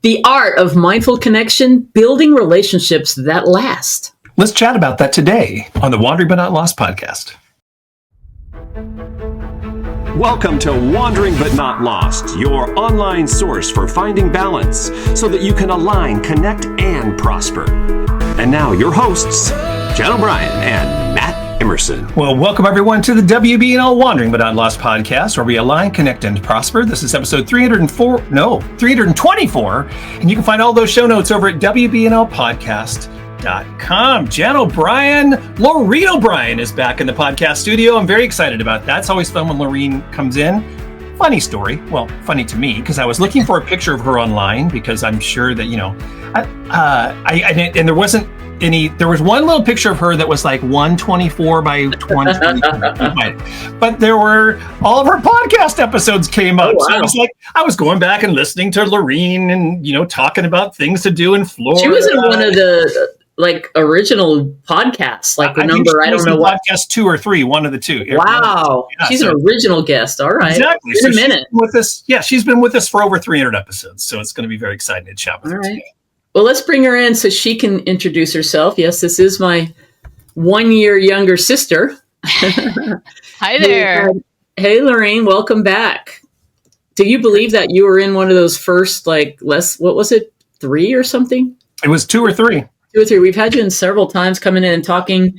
The art of mindful connection, building relationships that last. Let's chat about that today on the Wandering But Not Lost podcast. Welcome to Wandering But Not Lost, your online source for finding balance so that you can align, connect, and prosper. And now your hosts, Jen O'Brien and Matt Emerson. Well, welcome everyone to the WBNL Wandering But Not Lost podcast, where we align, connect, and prosper. This is episode 324, and you can find all those show notes over at WBNLpodcast.com. Jen O'Brien, Loreen O'Brien is back in the podcast studio. I'm very excited about that. It's always fun when Loreen comes in. Funny story. Well, funny to me, because I was looking for a picture of her online because I'm sure that, and there wasn't any, there was one little picture of her that was like 124 by 120, but there were, all of her podcast episodes came up. Oh, wow. So I was going back and listening to Loreen and, talking about things to do in Florida. She was in one of the original podcasts, I don't know what. Podcast 2 or 3, one of the two. Wow. Yeah, she's an original guest. All right. Exactly. In a minute. She's been with us for over 300 episodes. So it's going to be very exciting to chat with her today. Well, let's bring her in so she can introduce herself. Yes, this is my 1 year younger sister. Hi there. Hey, Loreen, welcome back. Do you believe that you were in one of those first, what was it, 3 or something? It was 2 or 3. 2 or 3. We've had you in several times coming in and talking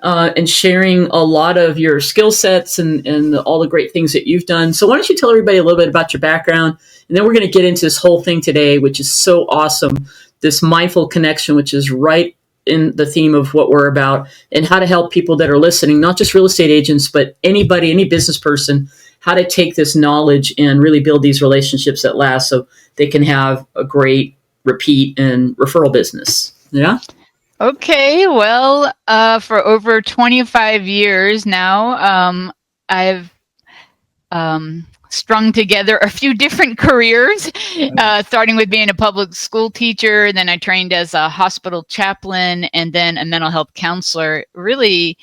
and sharing a lot of your skill sets and all the great things that you've done. So why don't you tell everybody a little bit about your background, and then we're going to get into this whole thing today, which is so awesome. This mindful connection, which is right in the theme of what we're about, and how to help people that are listening, not just real estate agents, but anybody, any business person, how to take this knowledge and really build these relationships that last so they can have a great repeat and referral business. Yeah. Okay. Well, for over 25 years now, I've strung together a few different careers, starting with being a public school teacher. Then I trained as a hospital chaplain and then a mental health counselor, really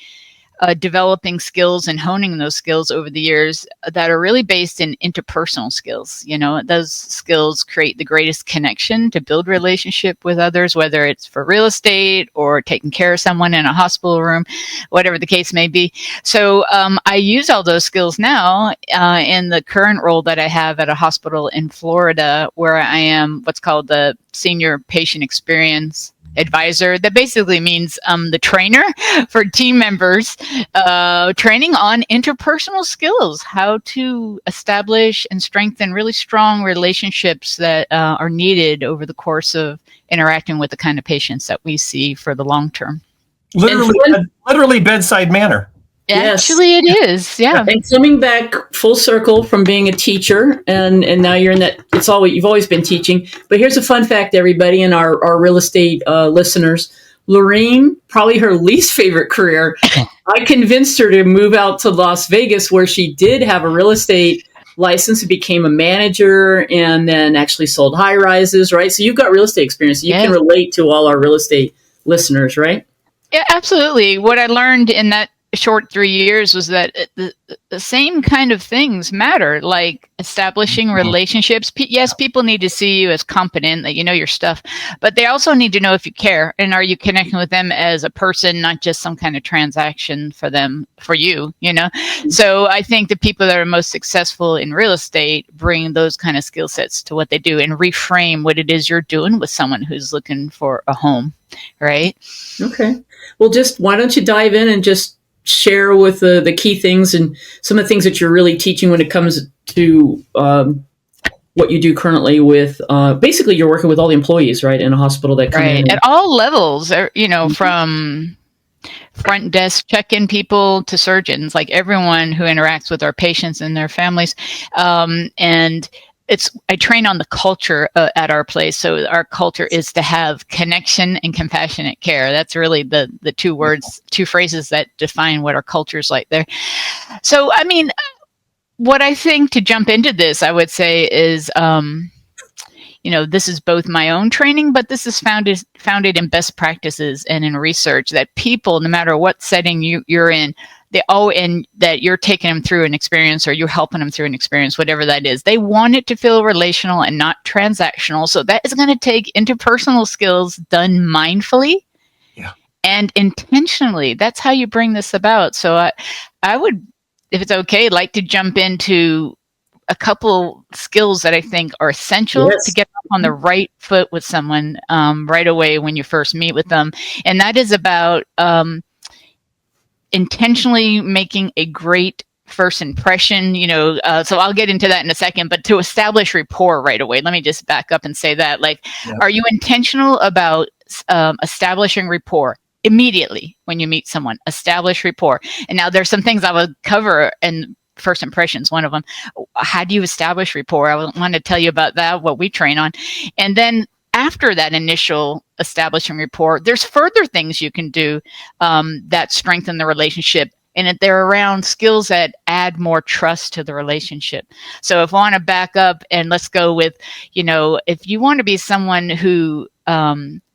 developing skills and honing those skills over the years that are really based in interpersonal skills. Those skills create the greatest connection to build relationship with others, whether it's for real estate or taking care of someone in a hospital room, whatever the case may be. So I use all those skills now in the current role that I have at a hospital in Florida, where I am what's called the Senior Patient Experience Advisor. That basically means the trainer for team members, training on interpersonal skills, how to establish and strengthen really strong relationships that are needed over the course of interacting with the kind of patients that we see for the long term. Literally bedside manner. Actually, it is. Yeah. And coming back full circle from being a teacher, and now you're in that. You've always been teaching. But here's a fun fact, everybody, and our real estate listeners. Loreen, probably her least favorite career. I convinced her to move out to Las Vegas, where she did have a real estate license and became a manager, and then actually sold high rises. Right. So you've got real estate experience. You can relate to all our real estate listeners, right? Yeah, absolutely. What I learned in that short 3 years was that the same kind of things matter, like establishing relationships. Yes, people need to see you as competent, that you know your stuff, but they also need to know if you care, and are you connecting with them as a person, not just some kind of transaction for you. So I think the people that are most successful in real estate bring those kind of skill sets to what they do and reframe what it is you're doing with someone who's looking for a home, right? Okay. Well, why don't you dive in and just share with the key things and some of the things that you're really teaching when it comes to what you do currently with, basically you're working with all the employees, right, in a hospital that come in. At all levels, from front desk check-in people to surgeons, like everyone who interacts with our patients and their families. And I train on the culture at our place. So our culture is to have connection and compassionate care. That's really the two phrases that define what our culture is like there. So, what I think, to jump into this, I would say is, this is both my own training, but this is founded in best practices and in research, that people, no matter what setting you're in, and that you're taking them through an experience, or you're helping them through an experience, whatever that is, they want it to feel relational and not transactional. So that is going to take interpersonal skills done mindfully and intentionally. That's how you bring this about. So I would, if it's okay, like to jump into a couple skills that I think are essential to get on the right foot with someone right away when you first meet with them. And that is about intentionally making a great first impression, so I'll get into that in a second, but to establish rapport right away, let me just back up and say that, are you intentional about establishing rapport immediately when you meet someone? Establish rapport. And now there's some things I would cover in first impressions. One of them, how do you establish rapport? I want to tell you about that, what we train on. And then after that initial establishing rapport, there's further things you can do that strengthen the relationship. And they're around skills that add more trust to the relationship. So if I want to back up and let's go with, if you want to be someone who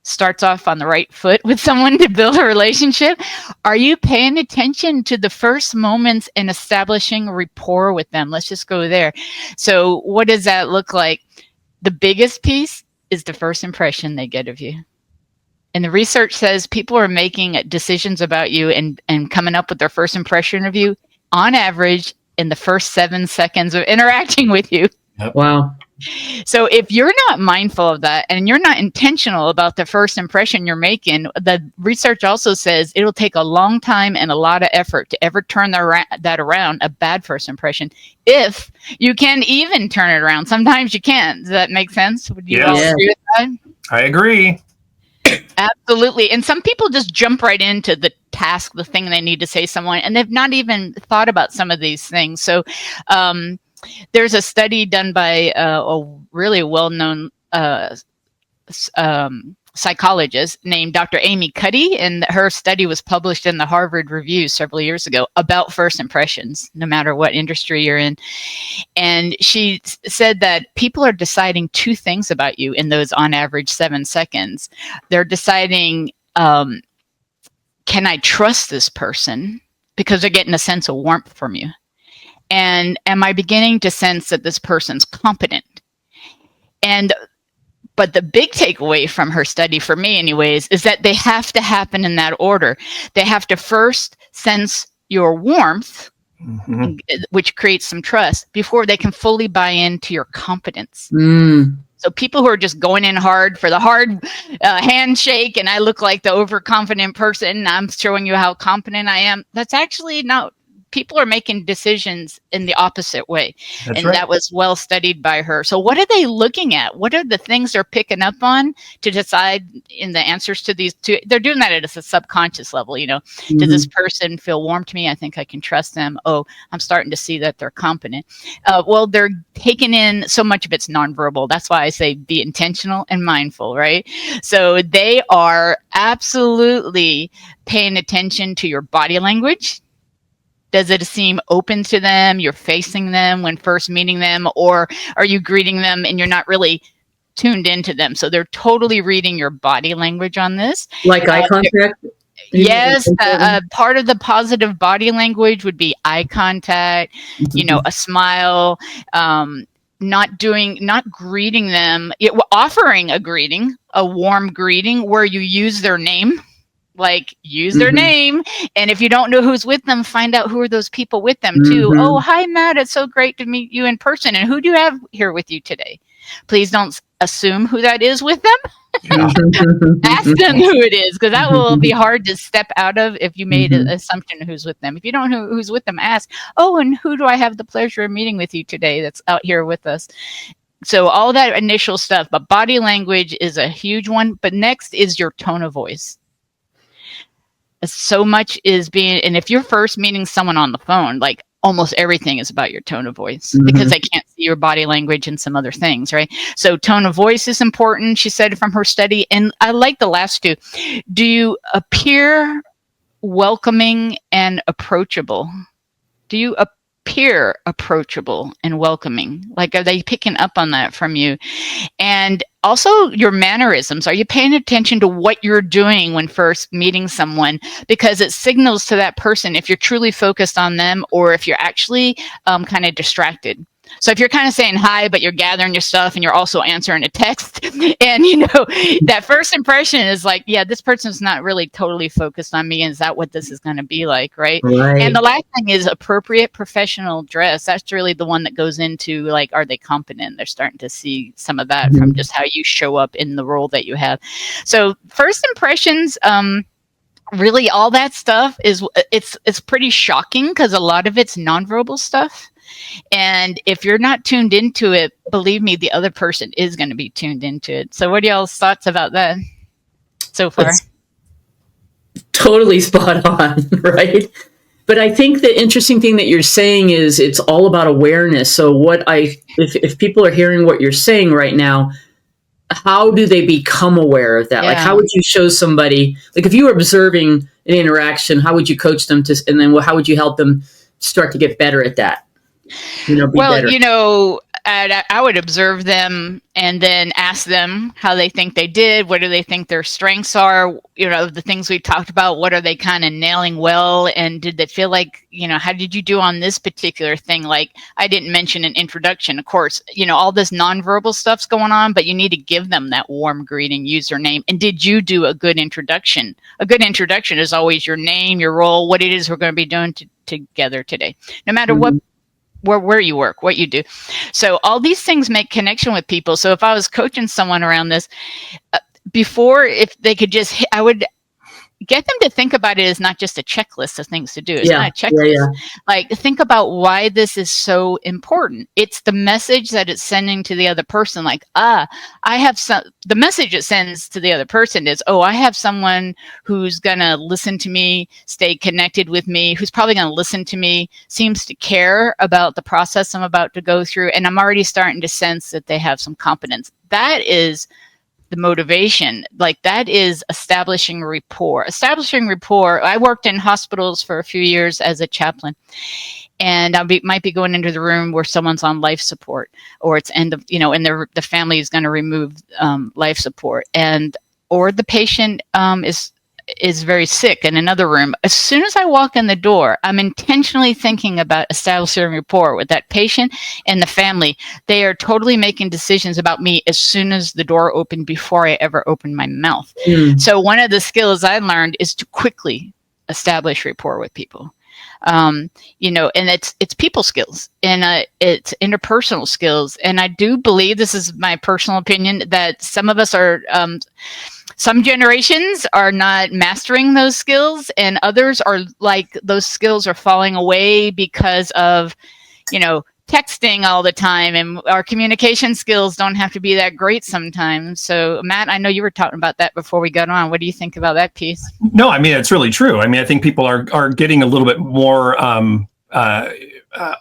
starts off on the right foot with someone to build a relationship, are you paying attention to the first moments and establishing rapport with them? Let's just go there. So what does that look like? The biggest piece is the first impression they get of you. And the research says people are making decisions about you and coming up with their first impression of you on average in the first 7 seconds of interacting with you. Yep. Wow. So if you're not mindful of that and you're not intentional about the first impression you're making, the research also says it'll take a long time and a lot of effort to ever turn that around, a bad first impression, if you can even turn it around. Sometimes you can't. Does that make sense? Would you all agree with that? I agree. Absolutely. And some people just jump right into the task, the thing they need to say to someone, and they've not even thought about some of these things. So there's a study done by a really well-known psychologist named Dr. Amy Cuddy, and her study was published in the Harvard Review several years ago about first impressions, no matter what industry you're in. And she said that people are deciding two things about you in those on average 7 seconds. They're deciding, can I trust this person? Because they're getting a sense of warmth from you. And am I beginning to sense that this person's competent? But the big takeaway from her study, for me anyways, is that they have to happen in that order. They have to first sense your warmth, which creates some trust, before they can fully buy into your competence. So people who are just going in hard for the hard handshake, and I look like the overconfident person, I'm showing you how competent I am, that's actually not. People are making decisions in the opposite way. That's right. That was well studied by her. So what are they looking at? What are the things they're picking up on to decide in the answers to these two? They're doing that at a subconscious level. Does this person feel warm to me? I think I can trust them. Oh, I'm starting to see that they're competent. Well, they're taking in so much of it's nonverbal. That's why I say be intentional and mindful, right? So they are absolutely paying attention to your body language. Does it seem open to them? You're facing them when first meeting them, or are you greeting them and you're not really tuned into them? So they're totally reading your body language on this. Like eye contact? Yes. Part of the positive body language would be eye contact, a smile, not greeting them, offering a greeting, a warm greeting where you use their name. Use their name. And if you don't know who's with them, find out who are those people with them too. Oh, hi, Matt. It's so great to meet you in person. And who do you have here with you today? Please don't assume who that is with them. Ask them who it is, because that will be hard to step out of if you made an assumption who's with them. If you don't know who's with them, ask, oh, and who do I have the pleasure of meeting with you today that's out here with us? So all that initial stuff, but body language is a huge one. But next is your tone of voice. So much is and if you're first meeting someone on the phone, almost everything is about your tone of voice because they can't see your body language and some other things, right? So tone of voice is important, she said from her study. And I like the last two. Do you appear welcoming and approachable? Do you peer approachable and welcoming? Like, are they picking up on that from you? And also your mannerisms. Are you paying attention to what you're doing when first meeting someone? Because it signals to that person if you're truly focused on them or if you're actually kind of distracted. So if you're kind of saying hi, but you're gathering your stuff and you're also answering a text, and that first impression is like, yeah, this person's not really totally focused on me. And is that what this is going to be like? Right. And the last thing is appropriate professional dress. That's really the one that goes into like, are they competent? They're starting to see some of that from just how you show up in the role that you have. So first impressions, really all that stuff it's pretty shocking because a lot of it's nonverbal stuff. And if you're not tuned into it, believe me, the other person is going to be tuned into it. So what are y'all's thoughts about that so far? That's totally spot on, right? But I think the interesting thing that you're saying is it's all about awareness. So if people are hearing what you're saying right now, how do they become aware of that? Yeah. Like, how would you show somebody, like if you were observing an interaction, how would you coach them and then how would you help them start to get better at that? Better. I would observe them and then ask them how they think they did. What do they think their strengths are? The things we talked about, what are they kind of nailing well? And did they feel like, how did you do on this particular thing? Like I didn't mention an introduction, of course, all this nonverbal stuff's going on, but you need to give them that warm greeting, username. And did you do a good introduction? A good introduction is always your name, your role, what it is we're going to be doing together today, no matter what. Where you work, what you do. So all these things make connection with people. So if I was coaching someone around this before, if they could I would get them to think about it as not just a checklist of things to do. It's not a checklist. Yeah. Like think about why this is so important. It's the message that it's sending to the other person. Like, the message it sends to the other person is, I have someone who's going to listen to me, stay connected with me, who's probably going to listen to me, seems to care about the process I'm about to go through. And I'm already starting to sense that they have some competence. That is the motivation. Like that is establishing rapport. I worked in hospitals for a few years as a chaplain, and might be going into the room where someone's on life support, or it's and the family is going to remove life support, or the patient is very sick in another room. As soon as I walk in the door, I'm intentionally thinking about establishing rapport with that patient and the family. They are totally making decisions about me as soon as the door opened before I ever opened my mouth. So one of the skills I learned is to quickly establish rapport with people. And it's people skills and it's interpersonal skills. And I do believe, this is my personal opinion, that some of us are, some generations are not mastering those skills, and others are like those skills are falling away because of, texting all the time, and our communication skills don't have to be that great sometimes. So Matt, I know you were talking about that before we got on. What do you think about that piece? No, I mean, it's really true. I mean, I think people are getting a little bit more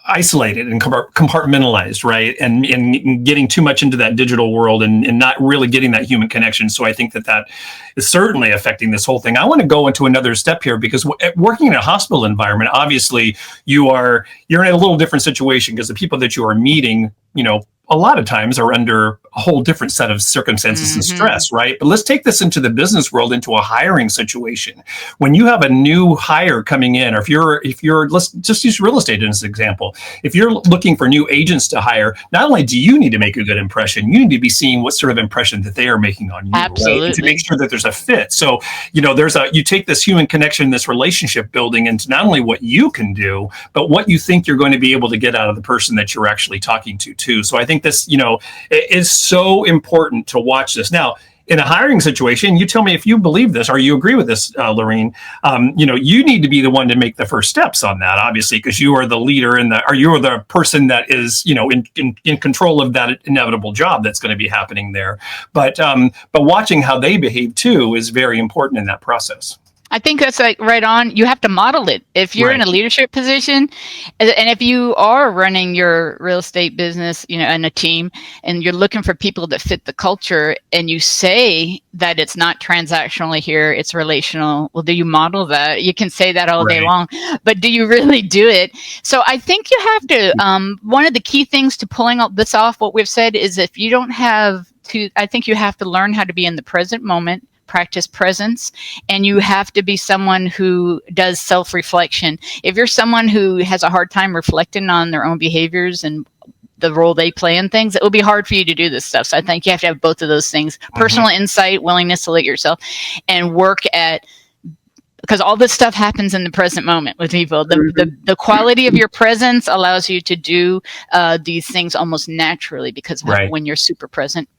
isolated and compartmentalized, right? And getting too much into that digital world and not really getting that human connection. So I think that is certainly affecting this whole thing. I want to go into another step here because working in a hospital environment, obviously you're in a little different situation because the people that you are meeting, a lot of times are under a whole different set of circumstances and stress, right? But let's take this into the business world, into a hiring situation. When you have a new hire coming in, or if you're, let's just use real estate as an example. If you're looking for new agents to hire, not only do you need to make a good impression, you need to be seeing what sort of impression that they are making on you, absolutely, right? To make sure that there's a fit. So, you take this human connection, this relationship building into not only what you can do, but what you think you're going to be able to get out of the person that you're actually talking to too. So I think this, is so important to watch this. Now, in a hiring situation, you tell me if you believe this or you agree with this, Loreen. You need to be the one to make the first steps on that, obviously, because you are the leader or you are the person that is, in control of that inevitable job that's going to be happening there. But watching how they behave too is very important in that process. I think that's like right on. You have to model it. If you're in a leadership position, and if you are running your real estate business, in a team, and you're looking for people that fit the culture, and you say that it's not transactionally here, it's relational. Well, do you model that? You can say that all day long, but do you really do it? So I think you have to, one of the key things to pulling this off, what we've said, is if you don't have to, I think you have to learn how to be in the present moment, practice presence, and you have to be someone who does self-reflection. If you're someone who has a hard time reflecting on their own behaviors and the role they play in things, it will be hard for you to do this stuff. So I think you have to have both of those things: personal insight, willingness to look at yourself, and work at, because all this stuff happens in the present moment with people. The quality of your presence allows you to do these things almost naturally because when you're super present.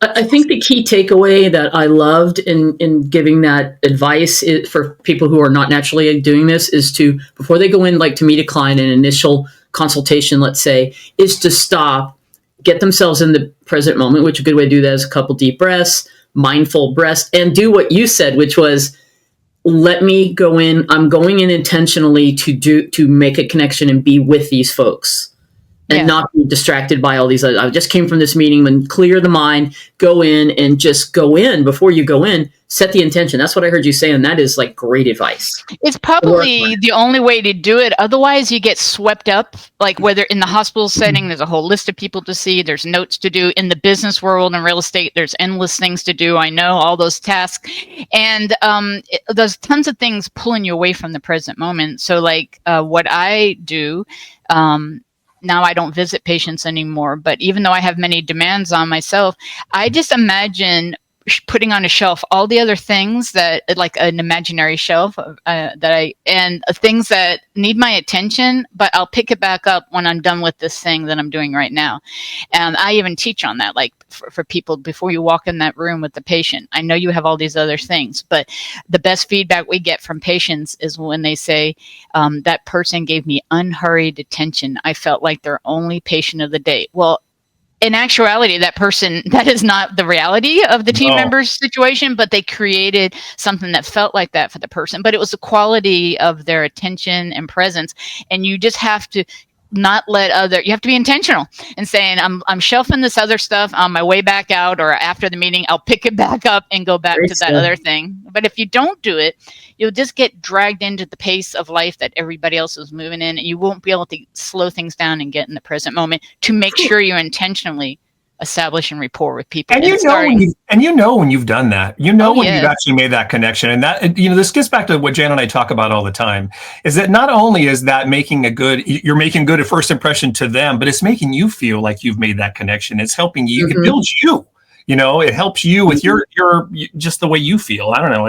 I think the key takeaway that I loved in giving that advice for people who are not naturally doing this is to, before they go in, like to meet a client, an initial consultation, let's say, is to stop, get themselves in the present moment, which a good way to do that is a couple deep breaths, mindful breaths, and do what you said, which was, let me go in. I'm going in intentionally to make a connection and be with these folks. And not be distracted by all these other, I just came from this meeting, and clear the mind, go in and just go in. Before you go in, set the intention. That's what I heard you say, and that is like great advice. It's probably the only way to do it. Otherwise, you get swept up, like whether in the hospital setting, there's a whole list of people to see, there's notes to do. In the business world and real estate, there's endless things to do. I know all those tasks. And there's tons of things pulling you away from the present moment. So like what I do, now I don't visit patients anymore, but even though I have many demands on myself, I just imagine putting on a shelf all the other things that, like an imaginary shelf things that need my attention, but I'll pick it back up when I'm done with this thing that I'm doing right now. And I even teach on that, like for people, before you walk in that room with the patient, I know you have all these other things, but the best feedback we get from patients is when they say, that person gave me unhurried attention. I felt like their only patient of the day. Well, in actuality, that is not the reality of the team member's situation, but they created something that felt like that for the person. But it was the quality of their attention and presence. And you just have to not you have to be intentional and saying, I'm shelving this other stuff on my way back out, or after the meeting, I'll pick it back up and go back to that other thing. But if you don't do it, you'll just get dragged into the pace of life that everybody else is moving in, and you won't be able to slow things down and get in the present moment to make sure you're intentionally establishing rapport with people. And you know when you've done that, when you've actually made that connection. And that, this gets back to what Jan and I talk about all the time, is that not only is that you're making good a first impression to them, but it's making you feel like you've made that connection. It's helping you. It builds you. It helps you with your just the way you feel. I don't know.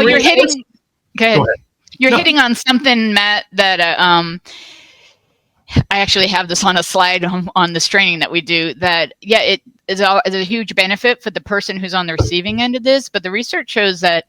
You're hitting. Go ahead. You're hitting on something, Matt, that I actually have this on a slide on this training that we do, that, it is a huge benefit for the person who's on the receiving end of this. But the research shows that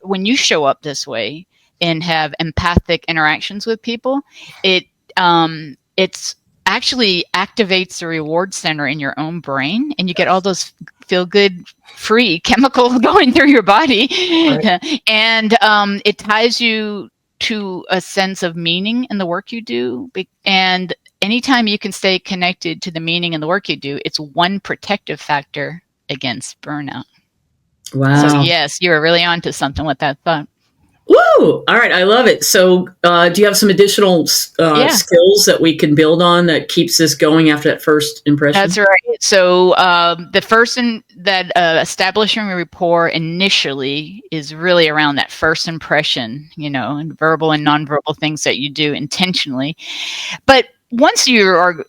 when you show up this way and have empathic interactions with people, it's actually activates the reward center in your own brain, and you get all those feel good free chemicals going through your body. Right. And it ties you to a sense of meaning in the work you do. And anytime you can stay connected to the meaning in the work you do, it's one protective factor against burnout. Wow. So yes, you were really onto something with that thought. Woo! All right, I love it. So do you have some additional skills that we can build on that keeps this going after that first impression? That's right. So the first establishing rapport initially is really around that first impression, and verbal and nonverbal things that you do intentionally. But once you are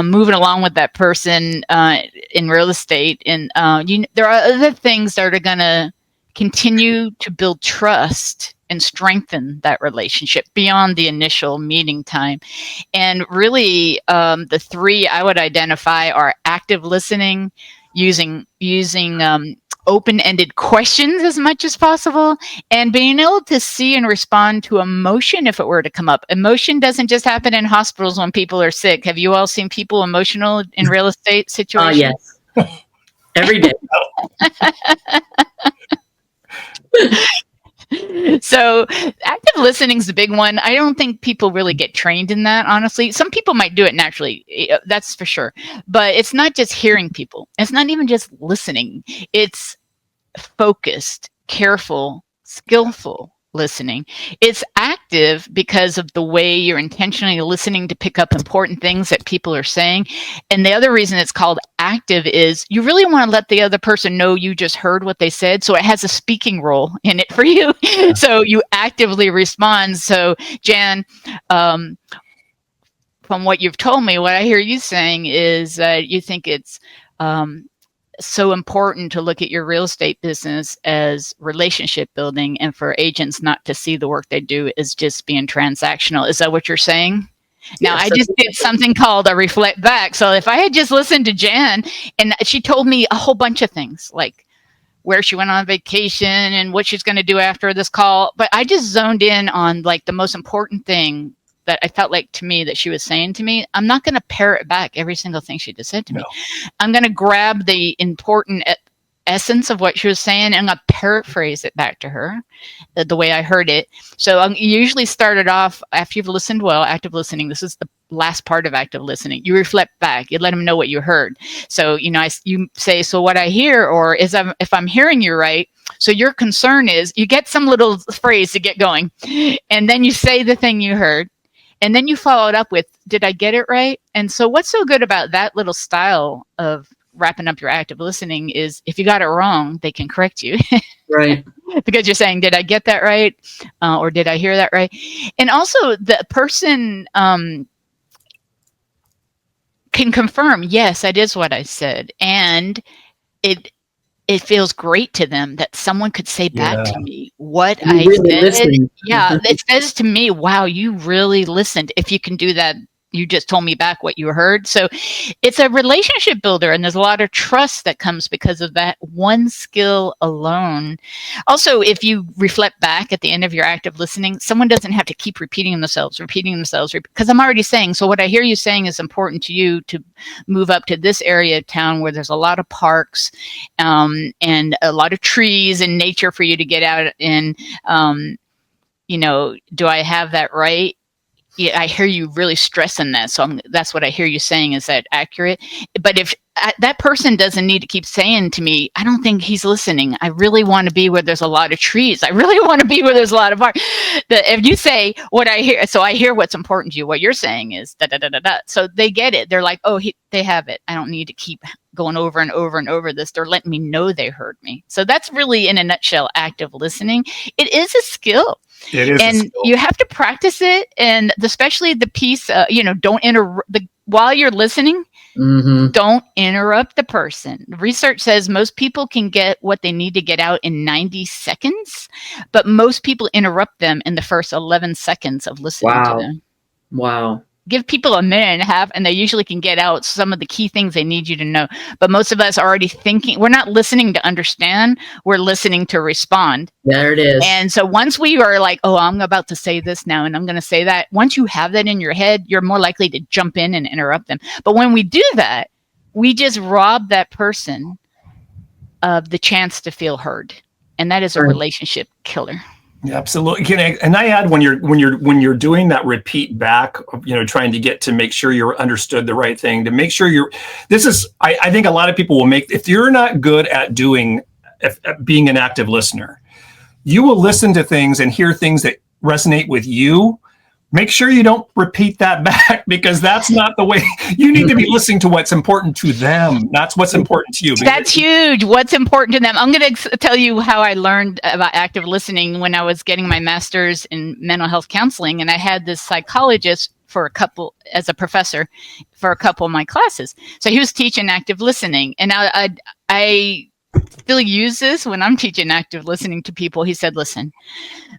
moving along with that person in real estate, and there are other things that are going to continue to build trust and strengthen that relationship beyond the initial meeting time. And really, the three I would identify are active listening, using open-ended questions as much as possible, and being able to see and respond to emotion if it were to come up. Emotion doesn't just happen in hospitals when people are sick. Have you all seen people emotional in real estate situations? Yes. Every day. So active listening is the big one. I don't think people really get trained in that, honestly. Some people might do it naturally. That's for sure. But it's not just hearing people. It's not even just listening. It's focused, careful, skillful listening. It's active because of the way you're intentionally listening to pick up important things that people are saying. And the other reason it's called active is you really want to let the other person know you just heard what they said. So it has a speaking role in it for you. So you actively respond. So Jan, from what you've told me, what I hear you saying is that you think it's so important to look at your real estate business as relationship building, and for agents not to see the work they do as just being transactional. Is that what you're saying? Now, yes, I just did something called a reflect back. So if I had just listened to Jan and she told me a whole bunch of things, like where she went on vacation and what she's going to do after this call, but I just zoned in on like the most important thing that I felt like to me that she was saying to me, I'm not going to parrot back every single thing she just said to me. I'm going to grab the important essence of what she was saying and I'm going to paraphrase it back to her the way I heard it. So you usually started off after you've listened well, active listening. This is the last part of active listening. You reflect back. You let them know what you heard. So, you say, so what I hear, or if I'm hearing you right, so your concern is you get some little phrase to get going and then you say the thing you heard. And then you follow it up with, did I get it right? And so what's so good about that little style of wrapping up your active listening is if you got it wrong, they can correct you. Right. Because you're saying, did I get that right? Or did I hear that right? And also the person can confirm, yes, that is what I said. And it feels great to them that someone could say back to me what I really said. Yeah, it says to me, wow, you really listened. If you can do that, you just told me back what you heard. So it's a relationship builder, and there's a lot of trust that comes because of that one skill alone. Also, if you reflect back at the end of your active listening, someone doesn't have to keep repeating themselves, because I'm already saying, so what I hear you saying is important to you to move up to this area of town where there's a lot of parks and a lot of trees and nature for you to get out in. Do I have that right? Yeah, I hear you really stressing that. So that's what I hear you saying. Is that accurate? But if that person doesn't need to keep saying to me, I don't think he's listening. I really want to be where there's a lot of trees. I really want to be where there's a lot of art. If you say what I hear, so I hear what's important to you. What you're saying is da da da da da. So they get it. They're like, oh, they have it. I don't need to keep going over and over and over this. They're letting me know they heard me. So that's really, in a nutshell, active listening. It is a skill. It is, and you have to practice it, and especially the piece, don't interrupt while you're listening. Mm-hmm. Don't interrupt the person. Research says most people can get what they need to get out in 90 seconds, but most people interrupt them in the first 11 seconds of listening to them. Wow. Give people a minute and a half, and they usually can get out some of the key things they need you to know. But most of us are already thinking. We're not listening to understand. We're listening to respond. There it is. And so once we are like, oh, I'm about to say this now, and I'm going to say that. Once you have that in your head, you're more likely to jump in and interrupt them. But when we do that, we just rob that person of the chance to feel heard. And that is a relationship killer. Yeah, absolutely. And I add when you're doing that repeat back, trying to get to make sure you're understood the right thing, to make sure I think a lot of people will if you're not good at being an active listener, you will listen to things and hear things that resonate with you. Make sure you don't repeat that back, because that's not the way. You need to be listening to what's important to them. That's what's important to you. That's huge. What's important to them. I'm going to tell you how I learned about active listening when I was getting my master's in mental health counseling. And I had this psychologist as a professor for a couple of my classes. So he was teaching active listening. And I still use this when I'm teaching active listening to people. He said, listen,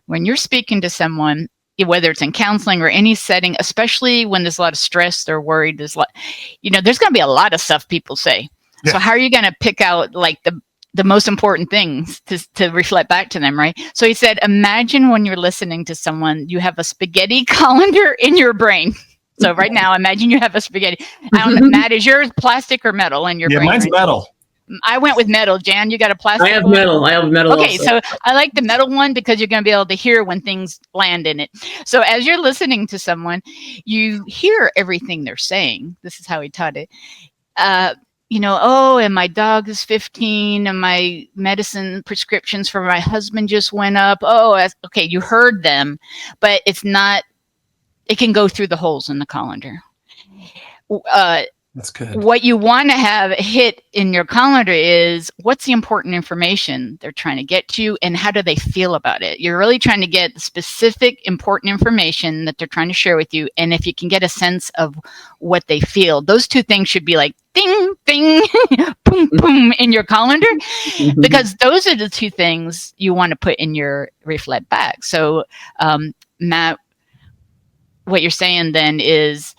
when you're speaking to someone, whether it's in counseling or any setting, especially when there's a lot of stress, they're worried, there's going to be a lot of stuff people say. Yeah. So how are you going to pick out like the most important things to reflect back to them, right? So he said, imagine when you're listening to someone, you have a spaghetti colander in your brain. So right now, imagine you have a spaghetti. I don't know, Matt, is yours plastic or metal in your brain? Yeah, mine's metal. I went with metal. Jan, you got a plastic I have one? metal. I have metal. Okay, also. so I like the metal one because you're going to be able to hear when things land in it. So as you're listening to someone, you hear everything they're saying. This is how he taught it. Oh, and my dog is 15, and my medicine prescriptions for my husband just went up. Oh, okay, you heard them, but it's not. It can go through the holes in the colander. That's good. What you want to have hit in your calendar is what's the important information they're trying to get to you and how do they feel about it. You're really trying to get the specific important information that they're trying to share with you. And if you can get a sense of what they feel, those two things should be like ding, ding, boom, boom in your calendar, because those are the two things you want to put in your reflect back. So, Matt, what you're saying then is,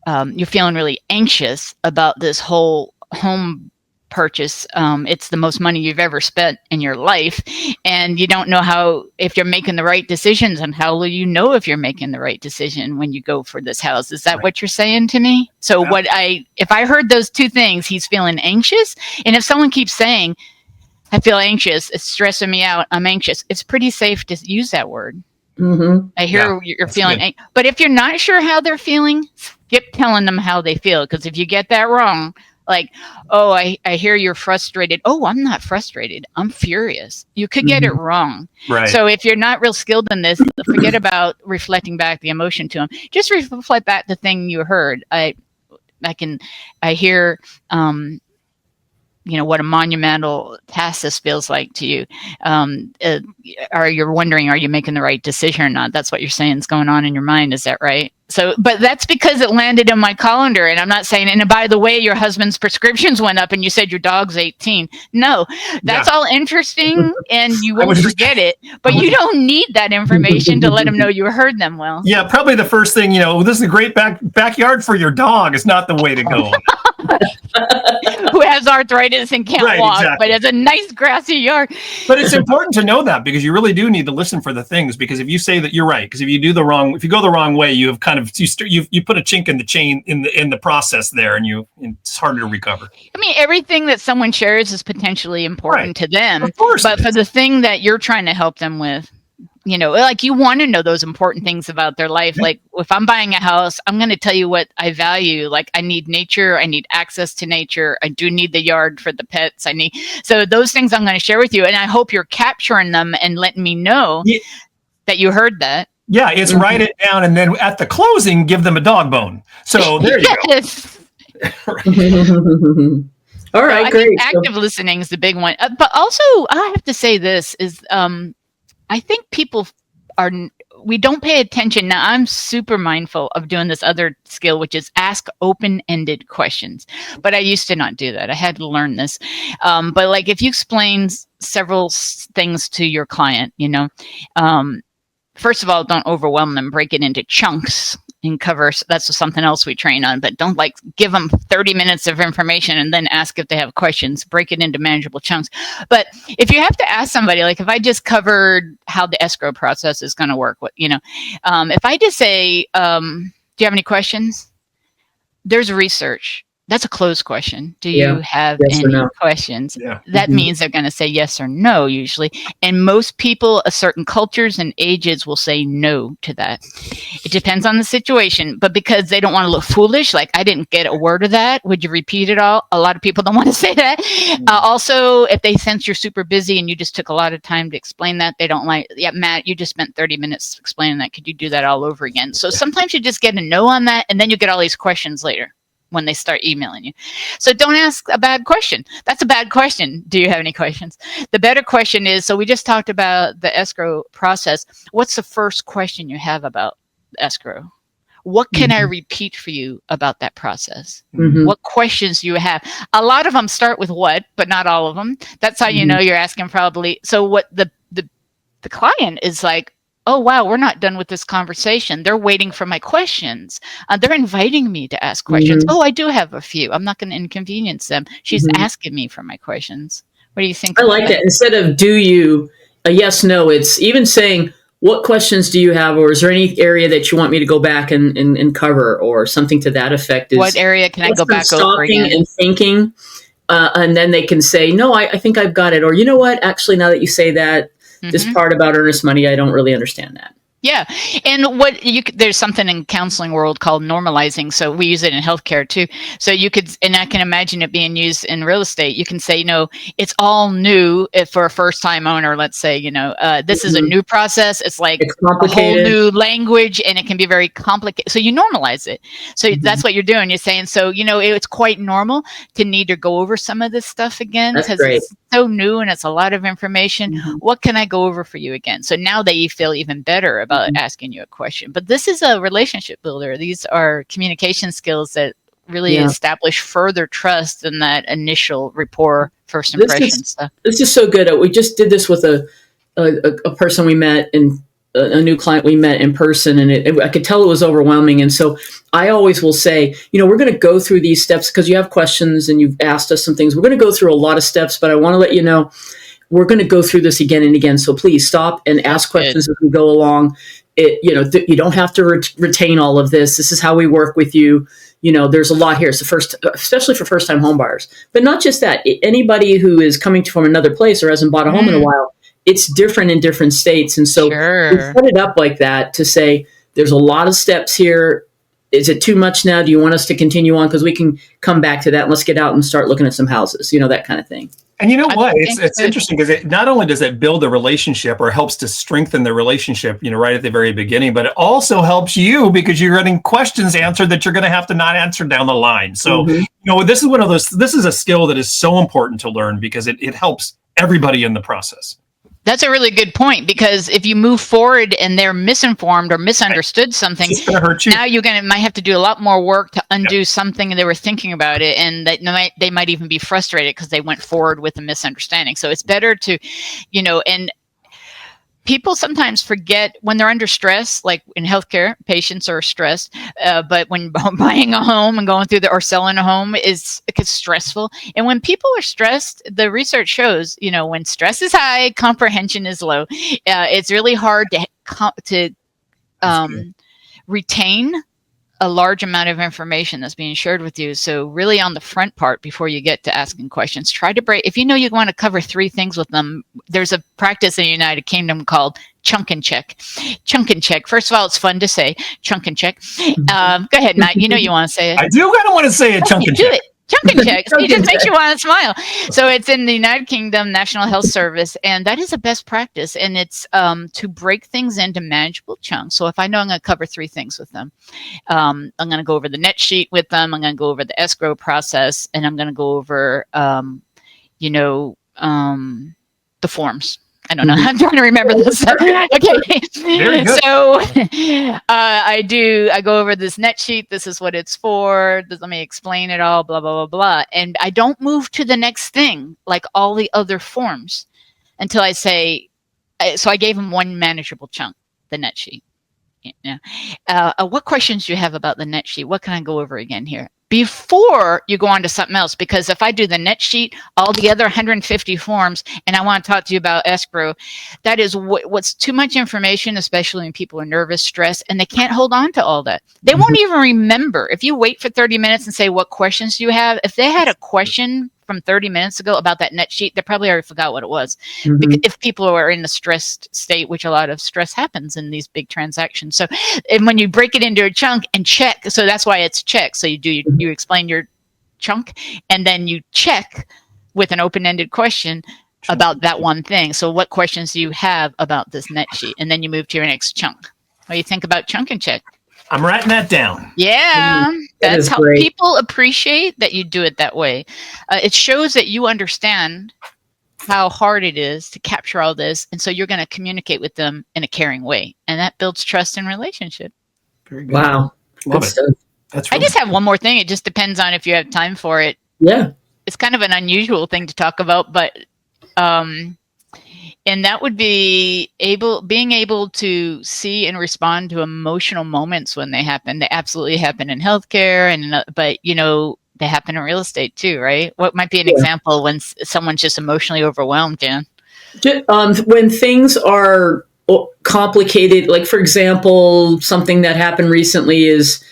you're feeling really anxious about this whole home purchase. It's the most money you've ever spent in your life. And you don't know if you're making the right decisions, and how will you know if you're making the right decision when you go for this house? Is that what you're saying to me? So if I heard those two things, he's feeling anxious. And if someone keeps saying, I feel anxious, it's stressing me out, I'm anxious, it's pretty safe to use that word. Mm-hmm. I hear you're feeling, but if you're not sure how they're feeling, skip telling them how they feel. Because if you get that wrong, like, oh, I hear you're frustrated. Oh, I'm not frustrated. I'm furious. You could get it wrong. Right. So if you're not real skilled in this, forget about reflecting back the emotion to them. Just reflect back the thing you heard. I hear, what a monumental task this feels like to you. Or you're wondering, are you making the right decision or not? That's what you're saying is going on in your mind. Is that right? So, but that's because it landed in my calendar, and I'm not saying, and by the way, your husband's prescriptions went up and you said your dog's 18. No, that's all interesting and you won't forget it, but you don't need that information to let him know you heard them well. Yeah, probably the first thing, this is a great backyard for your dog is not the way to go. Who has arthritis and can't walk, but it's a nice grassy yard. But it's important to know that, because you really do need to listen for the things, because if you say that, you're right, because if you go the wrong way, you have kind of you put a chink in the chain in the process there, and it's harder to recover. I mean, everything that someone shares is potentially important to them, of course, but for the thing that you're trying to help them with, like you want to know those important things about their life. Like if I'm buying a house, I'm going to tell you what I value. Like I need nature. I need access to nature. I do need the yard for the pets. So those things I'm going to share with you. And I hope you're capturing them and letting me know that you heard that. Yeah, it's write it down, and then at the closing, give them a dog bone. So there you go. All right, so great. Active listening is the big one. But also, I have to say this is, I think we don't pay attention. Now, I'm super mindful of doing this other skill, which is ask open-ended questions. But I used to not do that. I had to learn this. But like if you explain several things to your client, first of all, don't overwhelm them. Break it into chunks and cover. That's something else we train on. But don't give them 30 minutes of information and then ask if they have questions. Break it into manageable chunks. But if you have to ask somebody, like if I just covered how the escrow process is going to work, if I just say, do you have any questions? There's research. That's a closed question. Do you have any questions? Yeah. That means they're going to say yes or no, usually. And most people of certain cultures and ages will say no to that. It depends on the situation. But because they don't want to look foolish, like I didn't get a word of that, would you repeat it all? A lot of people don't want to say that. Also, if they sense you're super busy and you just took a lot of time to explain that, they don't like, Matt, you just spent 30 minutes explaining that. Could you do that all over again? So sometimes you just get a no on that, and then you get all these questions later when they start emailing you. So don't ask a bad question. That's a bad question. Do you have any questions? The better question is, so we just talked about the escrow process. What's the first question you have about escrow? What can I repeat for you about that process? What questions do you have? A lot of them start with what, but not all of them. That's how you know you're asking probably. So what the client is like, oh, wow, we're not done with this conversation. They're waiting for my questions. They're inviting me to ask questions. Oh, I do have a few. I'm not going to inconvenience them. She's asking me for my questions. What do you think? I like that. Instead of do you, a yes, no, it's even saying, what questions do you have? Or is there any area that you want me to go back and cover or something to that effect? What area can I go back over again? And thinking and then they can say, no, I think I've got it. Or, you know what, actually, now that you say that, this part about earnest money, I don't really understand that. Yeah. And there's something in counseling world called normalizing. So we use it in healthcare too. So you could, and I can imagine it being used in real estate. You can say, it's all new for a first time owner. Let's say, this is a new process. It's like a whole new language and it can be very complicated. So you normalize it. So that's what you're doing. You're saying, so, it's quite normal to need to go over some of this stuff again because it's so new and it's a lot of information. What can I go over for you again? So now that you feel even better about asking you a question. But this is a relationship builder. These are communication skills that really establish further trust in that initial rapport, first impression stuff. This is so good. We just did this with a person we met in a new client we met in person, and I could tell it was overwhelming. And so I always will say, we're going to go through these steps because you have questions and you've asked us some things. We're going to go through a lot of steps, but I want to let you know we're going to go through this again and again. So please stop and ask questions as we go along. You don't have to retain all of this. This is how we work with you. There's a lot here. It's especially for first-time home buyers, but not just that. Anybody who is coming from another place or hasn't bought a home in a while, it's different in different states. And so we set it up like that to say, there's a lot of steps here. Is it too much now? Do you want us to continue on? Because we can come back to that. And let's get out and start looking at some houses, that kind of thing. And you know what? It's interesting because not only does it build a relationship or helps to strengthen the relationship, right at the very beginning, but it also helps you because you're getting questions answered that you're going to have to not answer down the line. So, this is one of those, this is a skill that is so important to learn because it helps everybody in the process. That's a really good point because if you move forward and they're misinformed or misunderstood something, it's gonna hurt you. Now you might have to do a lot more work to undo something and they were thinking about it, and that they might even be frustrated because they went forward with a misunderstanding. So it's better to, and people sometimes forget when they're under stress, like in healthcare, patients are stressed, but when buying a home and going through or selling a home it gets stressful. And when people are stressed, the research shows, when stress is high, comprehension is low. It's really hard to retain a large amount of information that's being shared with you. So really on the front part, before you get to asking questions, try to break. If you know you want to cover 3 things with them, there's a practice in the United Kingdom called chunk and check. Chunk and check. First of all, it's fun to say chunk and check. Go ahead, Matt. You want to say it. I do kind of want to say it, chunk and check. Do it. Chunk and check. It just makes you want to smile. So it's in the United Kingdom National Health Service, and that is a best practice. And it's to break things into manageable chunks. So if I know I'm going to cover 3 things with them, I'm going to go over the net sheet with them. I'm going to go over the escrow process, and I'm going to go over, the forms. I don't know. I'm trying to remember this. Okay. So I go over this net sheet. This is what it's for. Let me explain it all, blah, blah, blah, blah. And I don't move to the next thing like all the other forms until I say, so I gave him one manageable chunk, the net sheet. What questions do you have about the net sheet? What can I go over again here? Before you go on to something else, because if I do the net sheet, all the other 150 forms, and I want to talk to you about escrow, that is what's too much information, especially when people are nervous, stressed, and they can't hold on to all that. They won't even remember. If you wait for 30 minutes and say, what questions do you have? If they had a question from 30 minutes ago about that net sheet, they probably already forgot what it was. Because if people are in a stressed state, which a lot of stress happens in these big transactions. So, and when you break it into a chunk and check, so that's why it's check. So you explain your chunk and then you check with an open-ended question about that one thing. So what questions do you have about this net sheet? And then you move to your next chunk. What do you think about chunk and check? I'm writing that down. Yeah, that's how people appreciate that you do it that way. It shows that you understand how hard it is to capture all this. And so you're going to communicate with them in a caring way. And that builds trust in relationship. Very good. Wow. Love it. That's really I just have one more thing. It just depends on if you have time for it. Yeah. It's kind of an unusual thing to talk about, but and that would be being able to see and respond to emotional moments when they happen. They absolutely happen in healthcare, but they happen in real estate too, right? What might be an example when someone's just emotionally overwhelmed, Jan? When things are complicated, like for example, something that happened recently is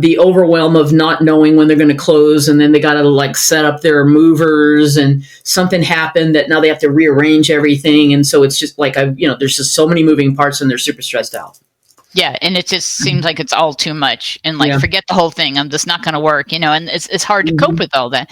the overwhelm of not knowing when they're going to close, and then they got to like set up their movers, and something happened that now they have to rearrange everything, and so it's just like there's just so many moving parts, and they're super stressed out. Yeah, and it just seems like it's all too much, and like forget the whole thing. I'm just not going to work, and it's hard to cope with all that.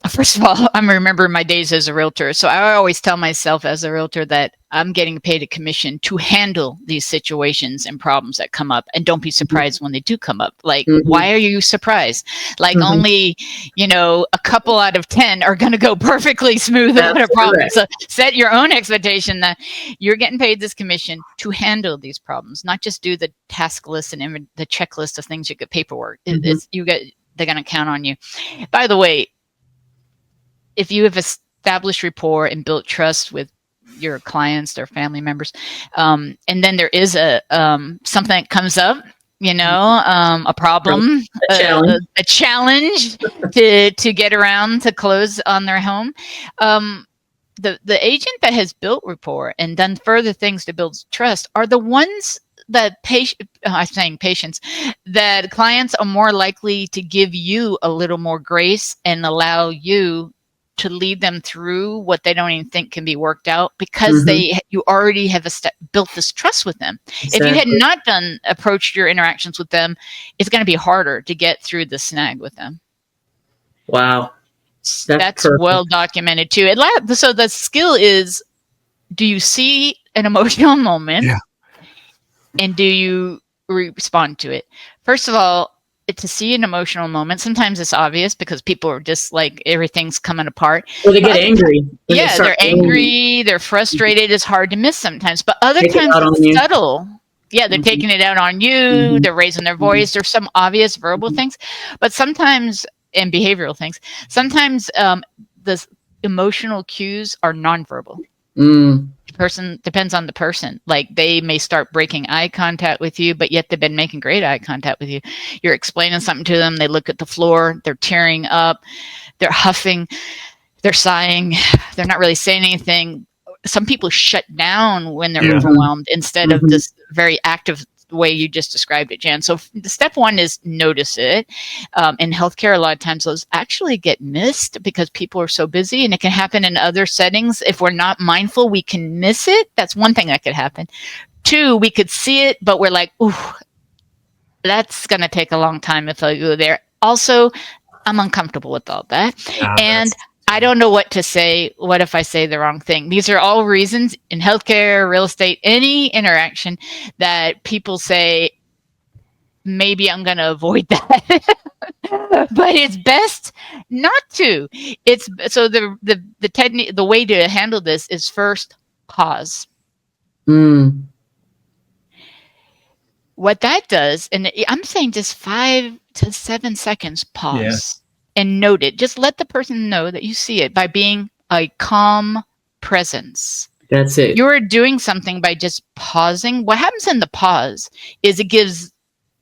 First of all, I remember my days as a realtor. So I always tell myself as a realtor that I'm getting paid a commission to handle these situations and problems that come up. And don't be surprised when they do come up. Like, why are you surprised? Like only, a couple out of 10 are going to go perfectly smooth without a problem. Correct. So set your own expectation that you're getting paid this commission to handle these problems, not just do the task list and the checklist of things you get paperwork. They're going to count on you. By the way, if you have established rapport and built trust with your clients, their family members, and then there is something that comes up, a problem, a challenge to get around to close on their home. The agent that has built rapport and done further things to build trust are the ones that patients, that clients are more likely to give you a little more grace and allow you to lead them through what they don't even think can be worked out, because you already have built this trust with them. Exactly. If you had not approached your interactions with them, it's going to be harder to get through the snag with them. Wow. That's well documented too. So the skill is, do you see an emotional moment? Yeah. And do you respond to it? First of all, to see an emotional moment, sometimes it's obvious because people are just like, everything's coming apart. Well, they get angry. They're angry, they're frustrated. It's hard to miss sometimes. But other times it's subtle. Yeah, they're taking it out on you. They're raising their voice. There's some obvious verbal things. But sometimes, and behavioral things, sometimes the emotional cues are nonverbal. Person depends on the person. Like, they may start breaking eye contact with you, but yet they've been making great eye contact with you. You're explaining something to them, they look at the floor, they're tearing up, they're huffing, they're sighing, they're not really saying anything. Some people shut down when they're overwhelmed instead of this very active way you just described it, Jan. So the step one is notice it. In healthcare, a lot of times those actually get missed because people are so busy, and it can happen in other settings. If we're not mindful, we can miss it. That's one thing that could happen. Two, we could see it, but we're like, ooh, that's going to take a long time if I go there. Also, I'm uncomfortable with all that. And I don't know what to say. What if I say the wrong thing? These are all reasons in healthcare, real estate, any interaction that people say, maybe I'm going to avoid that. But it's best not to. It's so the technique, the way to handle this is first pause. What that does, and I'm saying just 5 to 7 seconds pause. Yeah. And note it. Just let the person know that you see it by being a calm presence. That's it. You're doing something by just pausing. What happens in the pause is it gives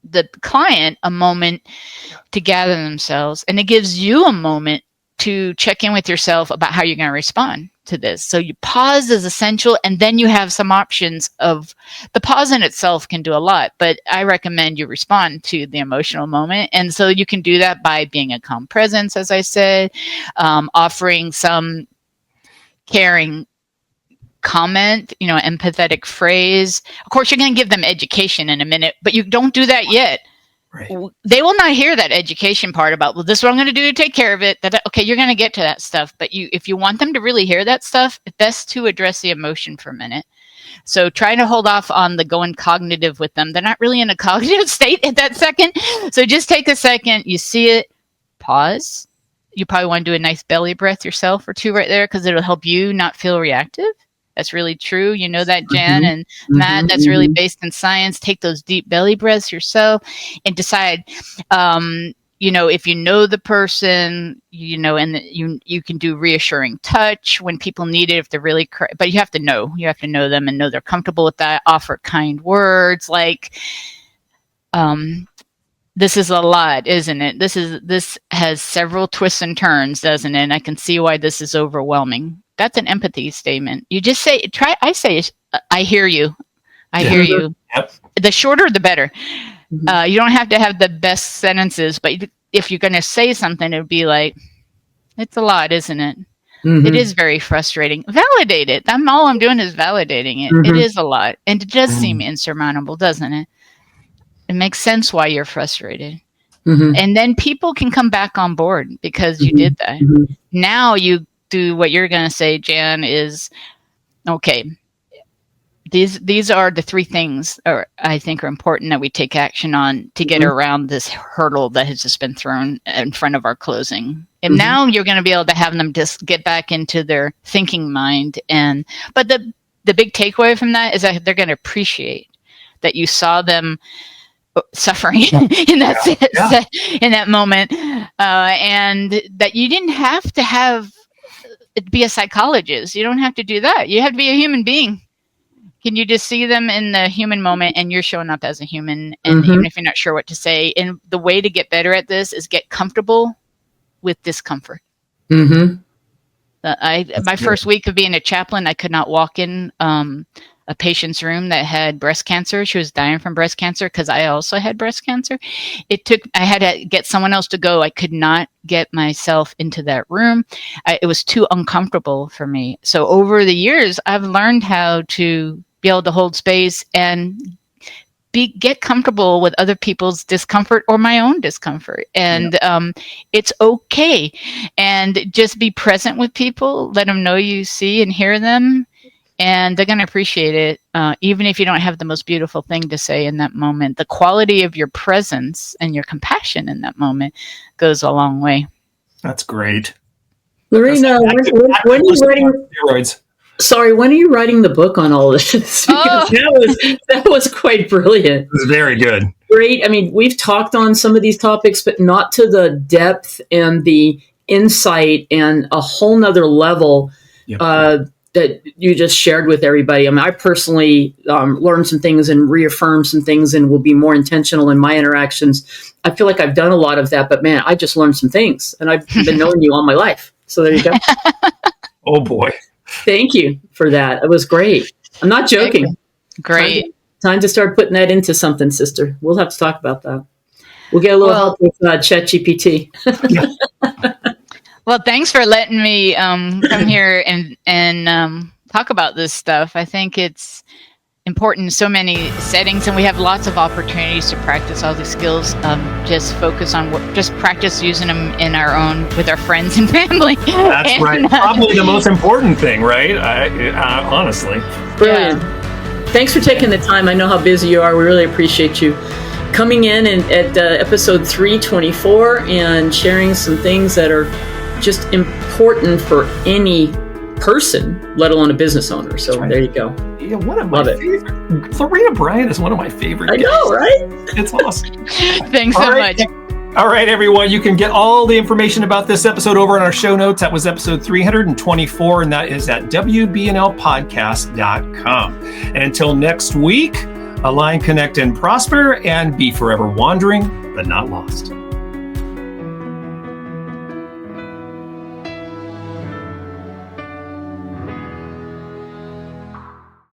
the client a moment to gather themselves, and it gives you a moment to check in with yourself about how you're going to respond to this. So you pause is essential, and then you have some options of the pause in itself can do a lot, but I recommend you respond to the emotional moment. And so you can do that by being a calm presence, as I said, offering some caring comment, empathetic phrase. Of course, you're going to give them education in a minute, but you don't do that yet. Right. They will not hear that education part about, well, this is what I'm going to do to take care of it. Okay, you're going to get to that stuff. But if you want them to really hear that stuff, it's best to address the emotion for a minute. So try to hold off on the going cognitive with them. They're not really in a cognitive state at that second. So just take a second. You see it, pause. You probably want to do a nice belly breath yourself or two right there, because it'll help you not feel reactive. That's really true. You know that, Jan and Matt, that's really based in science. Take those deep belly breaths yourself and decide, if you know the person, and you can do reassuring touch when people need it, if they're really, but you have to know them and know they're comfortable with that. Offer kind words like, this is a lot, isn't it? This has several twists and turns, doesn't it? And I can see why this is overwhelming. That's an empathy statement. You just say, I hear you. I hear you. Yep. The shorter, the better. You don't have to have the best sentences, but if you're going to say something, it would be like, it's a lot, isn't it? It is very frustrating. Validate it. All I'm doing is validating it. It is a lot. And it does seem insurmountable, doesn't it? It makes sense why you're frustrated. And then people can come back on board because you did that. Now you do what you're going to say, Jan, is, okay, these are the three things I think are important that we take action on to get around this hurdle that has just been thrown in front of our closing. And now you're going to be able to have them just get back into their thinking mind. But the big takeaway from that is that they're going to appreciate that you saw them suffering in that moment, and that you didn't have to be a psychologist. You don't have to do that. You have to be a human being. Can you just see them in the human moment, and you're showing up as a human, and even if you're not sure what to say. And the way to get better at this is get comfortable with discomfort. My first week of being a chaplain, I could not walk in a patient's room that had breast cancer. She was dying from breast cancer because I also had breast cancer. I had to get someone else to go. I could not get myself into that room. It was too uncomfortable for me. So over the years, I've learned how to be able to hold space and get comfortable with other people's discomfort or my own discomfort. And it's okay. And just be present with people. Let them know you see and hear them. And they're going to appreciate it, even if you don't have the most beautiful thing to say in that moment. The quality of your presence and your compassion in that moment goes a long way. That's great. Loreen, when are you writing steroids? Sorry, when are you writing the book on all this? Because that was quite brilliant. It was very good. Great. I mean, we've talked on some of these topics, but not to the depth and the insight and a whole nother level that you just shared with everybody. I mean, I personally learned some things and reaffirmed some things and will be more intentional in my interactions. I feel like I've done a lot of that, but man, I just learned some things, and I've been knowing you all my life. So there you go. Oh boy. Thank you for that. It was great. I'm not joking. Great. Time to start putting that into something, sister. We'll have to talk about that. We'll get a little help with ChatGPT. Well, thanks for letting me come here and talk about this stuff. I think it's important in so many settings, and we have lots of opportunities to practice all these skills. Just focus on just practice using them with our friends and family. That's right. Probably the most important thing, right? Honestly. Brilliant. Yeah. Thanks for taking the time. I know how busy you are. We really appreciate you coming in at episode 324 and sharing some things that are just important for any person, let alone a business owner. So there you go. Yeah, one of my favorite. Loreen O'Brien is one of my favorite guests. I know, right? It's awesome. Thanks so much. All right, everyone. You can get all the information about this episode over in our show notes. That was episode 324, and that is at wbnlpodcast.com. And until next week, align, connect, and prosper, and be forever wandering, but not lost.